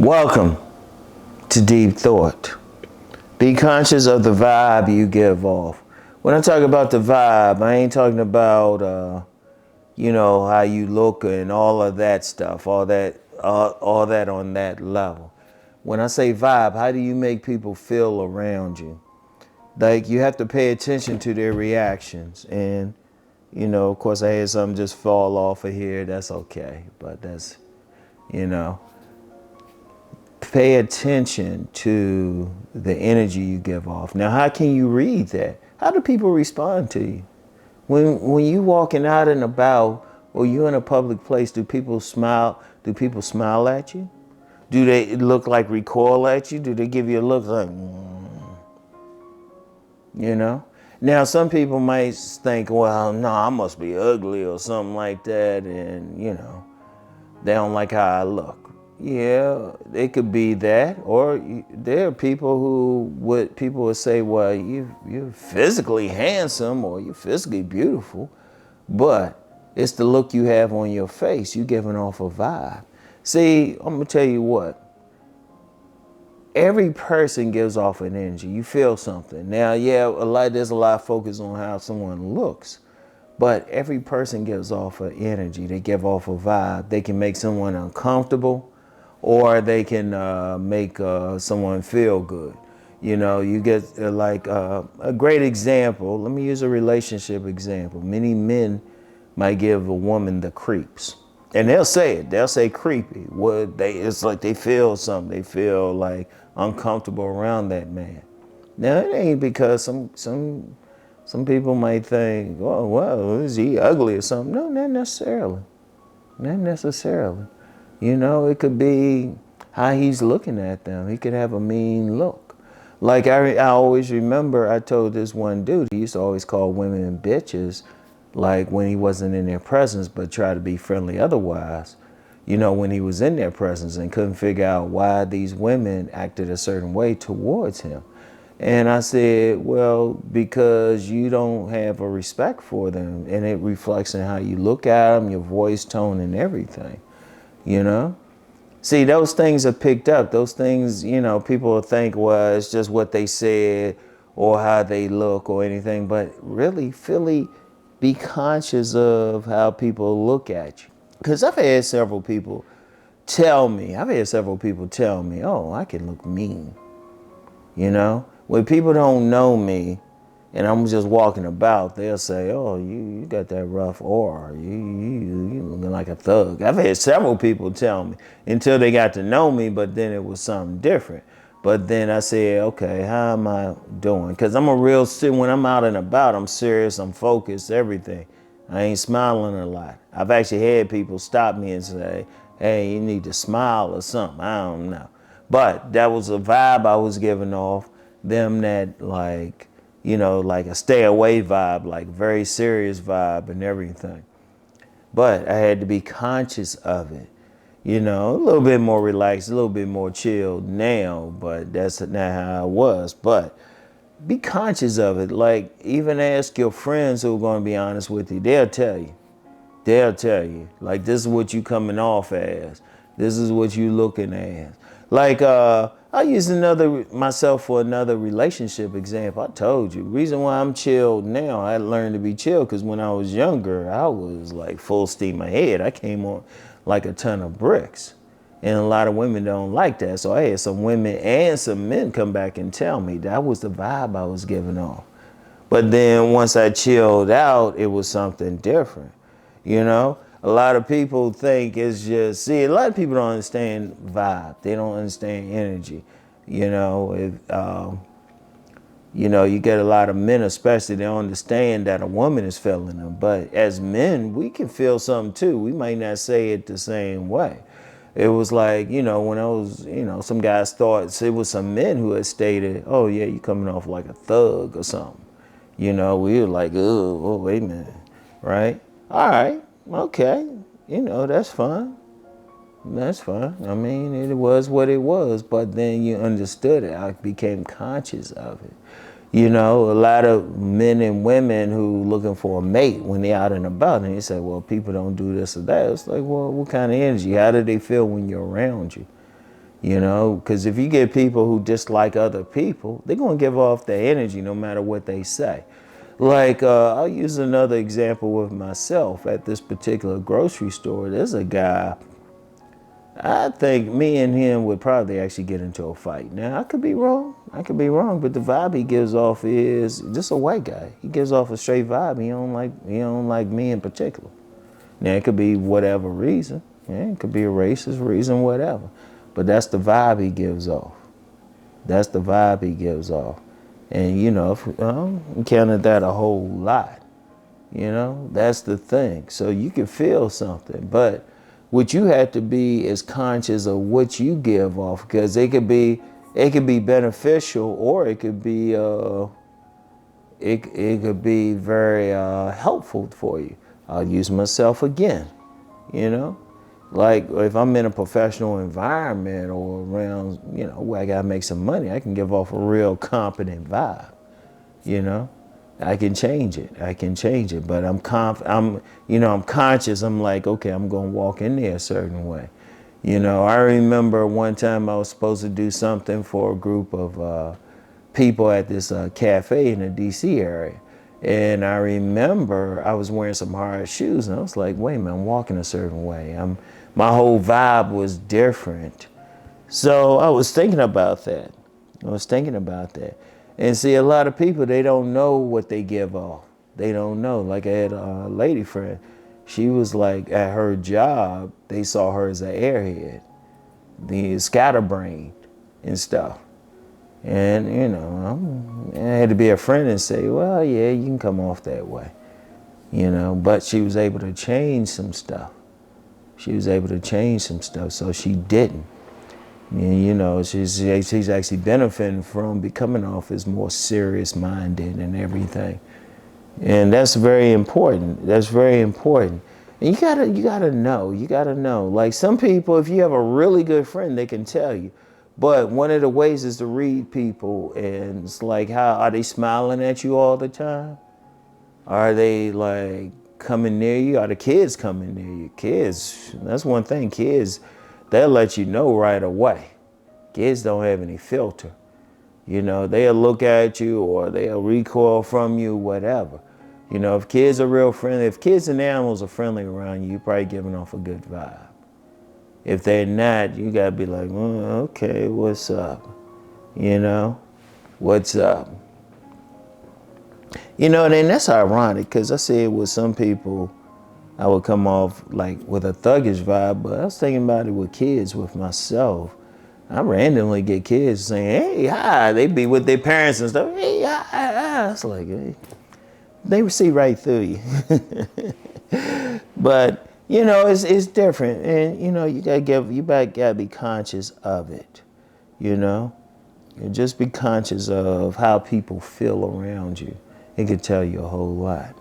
Welcome to Deep Thought. Be conscious of the vibe you give off. When I talk about the vibe, I ain't talking about, how you look and all of that stuff, all that on that level. When I say vibe, how do you make people feel around you? Like, you have to pay attention to their reactions. And, of course, I had something just fall off of here. That's okay. But that's, pay attention to the energy you give off. Now, how can you read that? How do people respond to you? When you walking out and about or you in a public place, do people smile? Do people smile at you? Do they look like recoil at you? Do they give you a look like, Now, some people might think, well, no, I must be ugly or something like that. And, they don't like how I look. Yeah, it could be that, or there are people would say, well, you're physically handsome or you're physically beautiful, but it's the look you have on your face. You're giving off a vibe. See, I'm gonna tell you what. Every person gives off an energy. You feel something. Now, there's a lot of focus on how someone looks. But every person gives off an energy. They give off a vibe. They can make someone uncomfortable, or they can make someone feel good. You get a great example. Let me use a relationship example. Many men might give a woman the creeps. And they'll say it. They'll say creepy. It's like they feel something. They feel like uncomfortable around that man. Now, it ain't because some people might think, oh, well, is he ugly or something? No, not necessarily. Not necessarily. It could be how he's looking at them. He could have a mean look. Like I always remember, I told this one dude, he used to always call women bitches, like when he wasn't in their presence, but try to be friendly otherwise, when he was in their presence, and couldn't figure out why these women acted a certain way towards him. And I said, well, because you don't have a respect for them, and it reflects in how you look at them, your voice tone and everything, See, those things are picked up. Those things, people will think, well, it's just what they said or how they look or anything. But really, be conscious of how people look at you. Because I've had several people tell me, oh, I can look mean, When people don't know me and I'm just walking about, they'll say, oh, you got that rough aura. You looking like a thug. I've had several people tell me until they got to know me, but then it was something different. But then I said, okay, how am I doing? Because when I'm out and about, I'm serious, I'm focused, everything. I ain't smiling a lot. I've actually had people stop me and say, hey, you need to smile or something. I don't know. But that was a vibe I was giving off. Them that like a stay away vibe, like very serious vibe and everything. But I had to be conscious of it, a little bit more relaxed, a little bit more chilled now, but that's not how I was. But be conscious of it. Like, even ask your friends who are going to be honest with you. They'll tell you, like, this is what you coming off as. This is what you looking as. Like, I use myself for another relationship example. I told you, reason why I'm chilled now, I learned to be chill because when I was younger, I was like full steam ahead. I came on like a ton of bricks. And a lot of women don't like that. So I had some women and some men come back and tell me that was the vibe I was giving off. But then once I chilled out, it was something different, A lot of people think it's just, a lot of people don't understand vibe. They don't understand energy. You get a lot of men, especially, they don't understand that a woman is feeling them. But as men, we can feel something too. We might not say it the same way. It was like, when I was, some guys thought, it was some men who had stated, oh yeah, you coming off like a thug or something. We were like, oh, wait a minute, right? All right. Okay, that's fine. That's fine. I mean, it was what it was, but then you understood it. I became conscious of it. A lot of men and women who looking for a mate when they're out and about, and they say, well, people don't do this or that. It's like, well, what kind of energy? How do they feel when you're around you? You know, because if you get people who dislike other people, they're going to give off their energy no matter what they say. Like, I'll use another example with myself at this particular grocery store. There's a guy, I think me and him would probably actually get into a fight. Now, I could be wrong. But the vibe he gives off is just a white guy. He gives off a straight vibe. He don't like me in particular. Now, it could be whatever reason. Yeah, it could be a racist reason, whatever. But that's the vibe he gives off. That's the vibe he gives off. And, you know, if, encountered that a whole lot. You know, that's the thing. So you can feel something. But what you have to be is conscious of what you give off, because it could be beneficial, or it could be it could be very helpful for you. I'll use myself again, you know, like if I'm in a professional environment or around, you know, where I gotta make some money, I can give off a real competent vibe, you know. I can change it. But I'm conscious. I'm like, okay, I'm gonna walk in there a certain way. You know, I remember one time I was supposed to do something for a group of people at this cafe in the DC area. And I remember I was wearing some hard shoes, and I was like, wait a minute, I'm walking a certain way. My whole vibe was different. So I was thinking about that. And see, a lot of people, they don't know what they give off. They don't know. Like I had a lady friend. She was like, at her job, they saw her as an airhead, the scatterbrained and stuff. And, you know, I had to be a friend and say, well, yeah, you can come off that way. You know, but she was able to change some stuff. So she didn't. And, you know, she's actually benefiting from becoming off as more serious-minded and everything. And that's very important. And you gotta know. Like some people, if you have a really good friend, they can tell you. But one of the ways is to read people, and it's like, how are they smiling at you all the time? Are they like coming near you? Are the kids coming near you? Kids, that's one thing. Kids, they'll let you know right away. Kids don't have any filter. You know, they'll look at you or they'll recoil from you, whatever. You know, if kids are real friendly, if kids and animals are friendly around you, you're probably giving off a good vibe. If they're not, you gotta be like, okay, what's up? You know, what's up? You know, and then that's ironic, because I see it with some people, I would come off like with a thuggish vibe, but I was thinking about it with kids, with myself. I randomly get kids saying, hey, hi. They be with their parents and stuff. Hey, hi. It's like, hey, they see right through you. But, you know, it's different. And, you know, you gotta be conscious of it, you know? And just be conscious of how people feel around you. It can tell you a whole lot,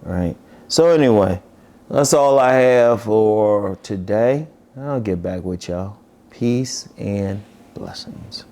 right? So anyway, that's all I have for today. I'll get back with y'all. Peace and blessings.